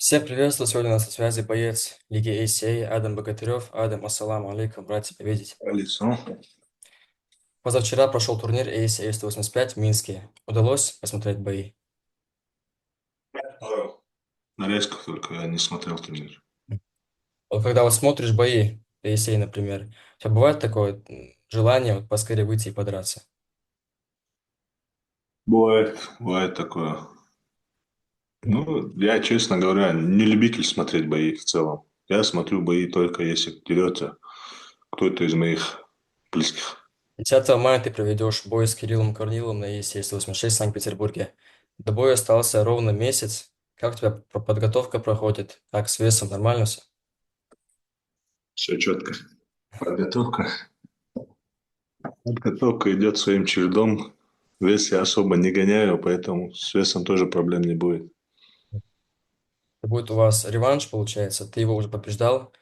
Всем приветствую, сегодня у нас на связи боец Лиги ACA Адам Богатырев. Адам, ассаламу алейкум, рад тебя видеть. Алису. Позавчера прошел турнир ACA 185 в Минске. Удалось посмотреть бои? Нарезках только я не смотрел турнир. Вот когда вот смотришь бои ACA, например, у тебя бывает такое желание вот поскорее выйти и подраться? Бывает такое. Ну, я, честно говоря, не любитель смотреть бои в целом. Я смотрю бои только если дерется кто-то из моих близких. 10 мая ты проведешь бой с Кириллом Корниловым на ACA 186 в Санкт-Петербурге. До боя остался ровно месяц. Как у тебя подготовка проходит? Как с весом? Нормально все? Все четко. Подготовка. Подготовка идет своим чередом. Вес я особо не гоняю, поэтому с весом тоже проблем не будет. Будет у вас реванш, получается. Ты его уже побеждал.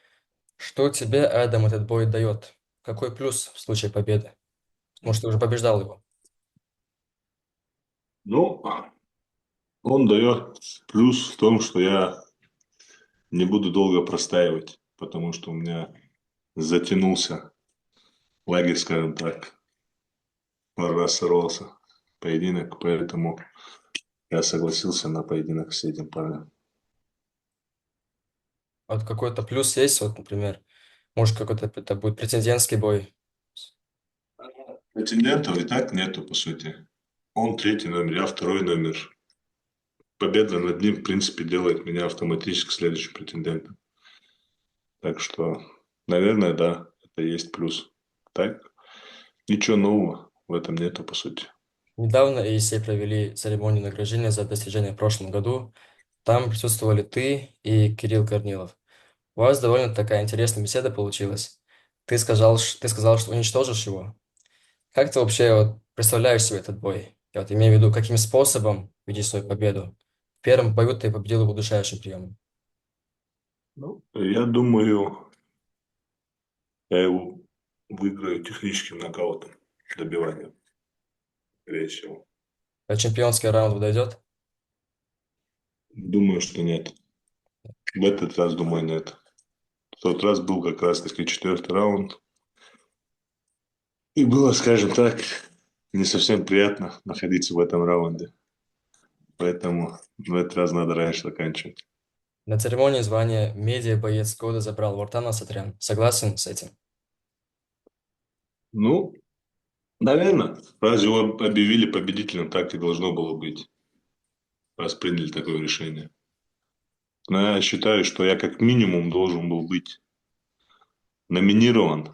Что тебе, Адам, этот бой дает? Какой плюс в случае победы? Может, ты уже побеждал его? Ну, он дает плюс в том, что я не буду долго простаивать, потому что у меня затянулся лагерь, скажем так. Пару раз сорвался поединок, поэтому я согласился на поединок с этим парнем. Вот какой-то плюс есть, вот, например, может, какой-то это будет претендентский бой. Претендентов и так нету, по сути. Он третий номер, я второй номер. Победа над ним, в принципе, делает меня автоматически следующим претендентом. Так что, наверное, да, это есть плюс. Так, ничего нового в этом нету, по сути. Недавно ESA провели церемонию награждения за достижения в прошлом году. Там присутствовали ты и Кирилл Корнилов. У вас довольно такая интересная беседа получилась. Ты сказал, что уничтожишь его. Как ты вообще вот представляешь себе этот бой? Я вот имею в виду, каким способом видишь свою победу? В первом бою ты победил его удушающим приемом. Ну, я думаю, я его выиграю техническим нокаутом, добиванием, скорее всего. А чемпионский раунд подойдет? Думаю, что нет. В этот раз, думаю, нет. В тот раз был как раз таки четвертый раунд. И было, скажем так, не совсем приятно находиться в этом раунде. Поэтому в этот раз надо раньше заканчивать. На церемонии звания «Медиа-боец года» забрал Вартан Асатрян. Согласен с этим? Ну, наверное, раз его объявили победителем, так и должно было быть, раз приняли такое решение. Но я считаю, что я как минимум должен был быть номинирован,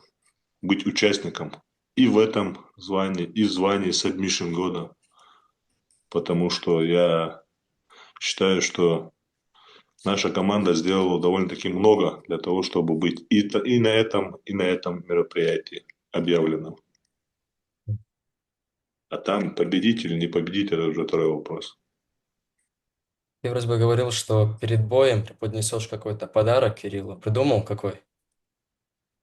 быть участником и в этом звании, и в звании Submission года. Потому что я считаю, что наша команда сделала довольно-таки много для того, чтобы быть и на этом мероприятии объявленном. А там победить или не победить, это уже второй вопрос. Ты вроде бы говорил, что перед боем преподнесешь какой-то подарок Кириллу. Придумал какой?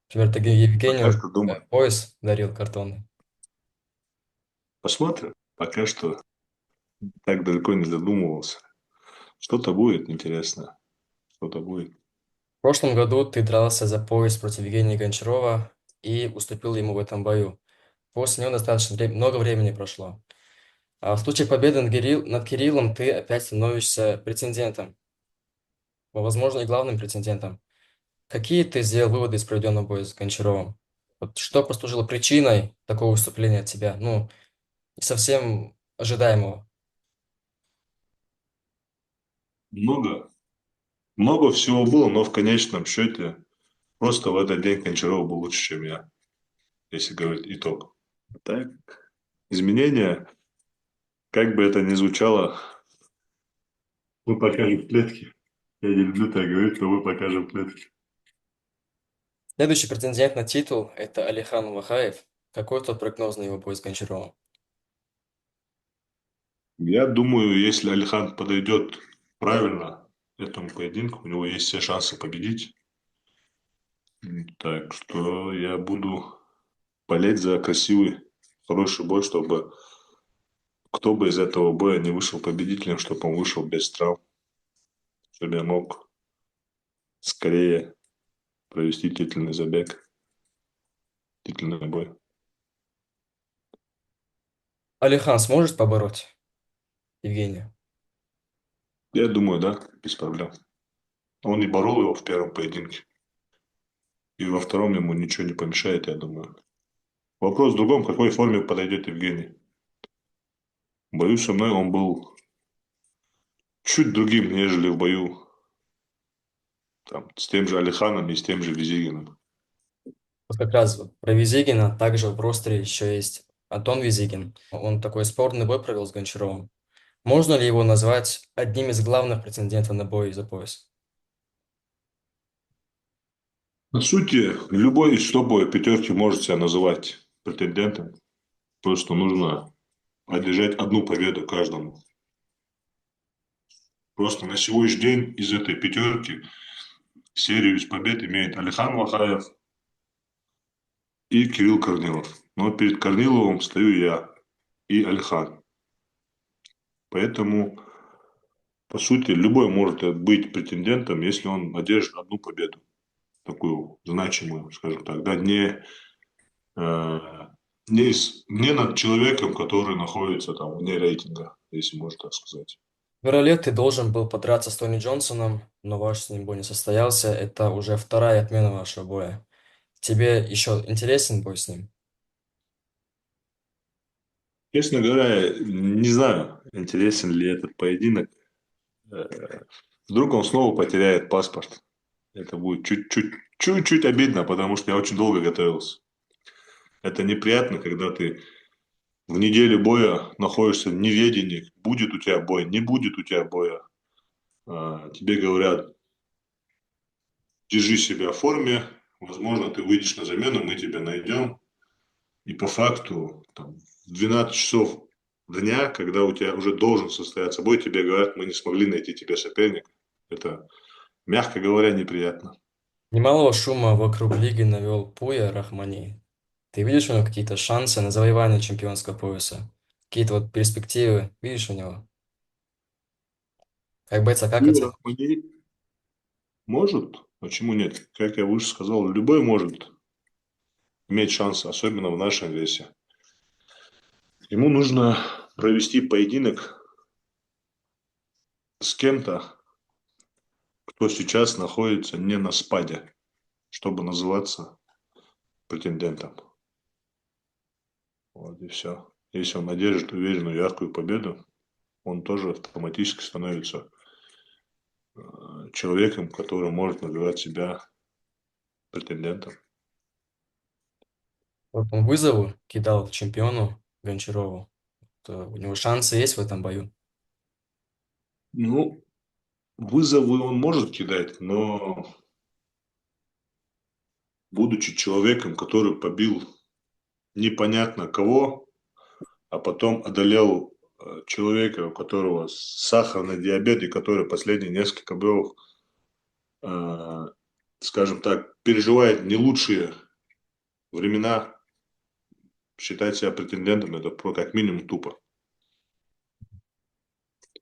Например, ты Пока Евгению что думаю. пояс дарил картонный. Посмотрим. Пока что так далеко не задумывался. Что-то будет интересно. Что-то будет. В прошлом году ты дрался за пояс против Евгения Гончарова и уступил ему в этом бою. После него много времени прошло. А в случае победы над Кириллом ты опять становишься претендентом, возможно, и главным претендентом. Какие ты сделал выводы из проведенного боя с Гончаровым? Вот что послужило причиной такого выступления от тебя? Ну, не совсем ожидаемого. Много. Много всего было, но в конечном счете просто в этот день Кончаров был лучше, чем я, если говорить итог. Так, изменения, как бы это ни звучало, мы покажем в клетке. Я не люблю так говорить, но мы покажем в клетке. Следующий претендент на титул – это Алихан Вахаев. Какой тот прогноз на его бой с Гончаровым? Я думаю, если Алихан подойдет правильно к этому поединку, у него есть все шансы победить. Так что я буду болеть за красивый, хороший бой, чтобы кто бы из этого боя не вышел победителем, чтобы он вышел без травм. чтобы я мог скорее провести титульный забег, титульный бой. Алихан сможет побороть Евгения? Я думаю, да, без проблем. Он и борол его в первом поединке. И во втором ему ничего не помешает, я думаю. Вопрос в другом, в какой форме подойдет Евгений. В бою со мной он был чуть другим, нежели в бою там, с тем же Алиханом и с тем же Визигиным. Вот как раз вот про Визигина, также в ростере еще есть Антон Визигин. Он такой спорный бой провел с Гончаровым. Можно ли его назвать одним из главных претендентов на бой за пояс? По сути, любой из топовой пятерки может себя называть претендентом. Просто нужно одержать одну победу каждому. Просто на сегодняшний день из этой пятерки серию из побед имеет Алихан Махаев и Кирилл Корнилов. Но перед Корниловым стою я и Алихан. Поэтому, по сути, любой может быть претендентом, если он одержит одну победу. Такую значимую, скажем так. Да, э, не над человеком, который находится там вне рейтинга, если можно так сказать. Веролет, ты должен был подраться с Тони Джонсоном, но ваш с ним бой не состоялся. Это уже вторая отмена вашего боя. Тебе еще интересен бой с ним? Честно говоря, не знаю, интересен ли этот поединок. Э, Вдруг он снова потеряет паспорт. Это будет чуть-чуть обидно, потому что я очень долго готовился. Это неприятно, когда ты в неделю боя находишься в неведении, будет у тебя бой, не будет у тебя боя. Тебе говорят, держи себя в форме, возможно, ты выйдешь на замену, мы тебя найдем. И по факту там, в 12 часов дня, когда у тебя уже должен состояться бой, тебе говорят, мы не смогли найти тебе соперника. Это, мягко говоря, неприятно. Немалого шума вокруг лиги навел Пуя Рахмани. Ты видишь у него какие-то шансы на завоевание чемпионского пояса? Какие-то вот перспективы видишь у него? Как бойца, как Юра оцениваешь? Рахмани может, почему нет? Как я выше сказал, любой может иметь шанс, особенно в нашем весе. Ему нужно провести поединок с кем-то, кто сейчас находится не на спаде, чтобы называться претендентом. Вот и все. Если он одержит уверенную яркую победу, он тоже автоматически становится человеком, который может называть себя претендентом. Вот он вызову кидал чемпиону Гончарову. То у него шансы есть в этом бою. Ну, вызовы он может кидать, но будучи человеком, который побил непонятно кого, а потом одолел человека, у которого сахарный диабет, и который последние несколько боев, э, скажем так, переживает не лучшие времена, считать себя претендентом, это как минимум тупо.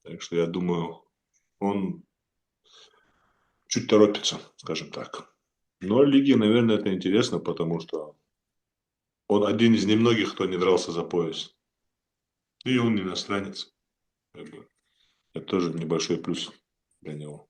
Так что я думаю, он чуть торопится, скажем так. Но Лиге, наверное, это интересно, потому что он один из немногих, кто не дрался за пояс. И он не иностранец. Как бы. Это тоже небольшой плюс для него.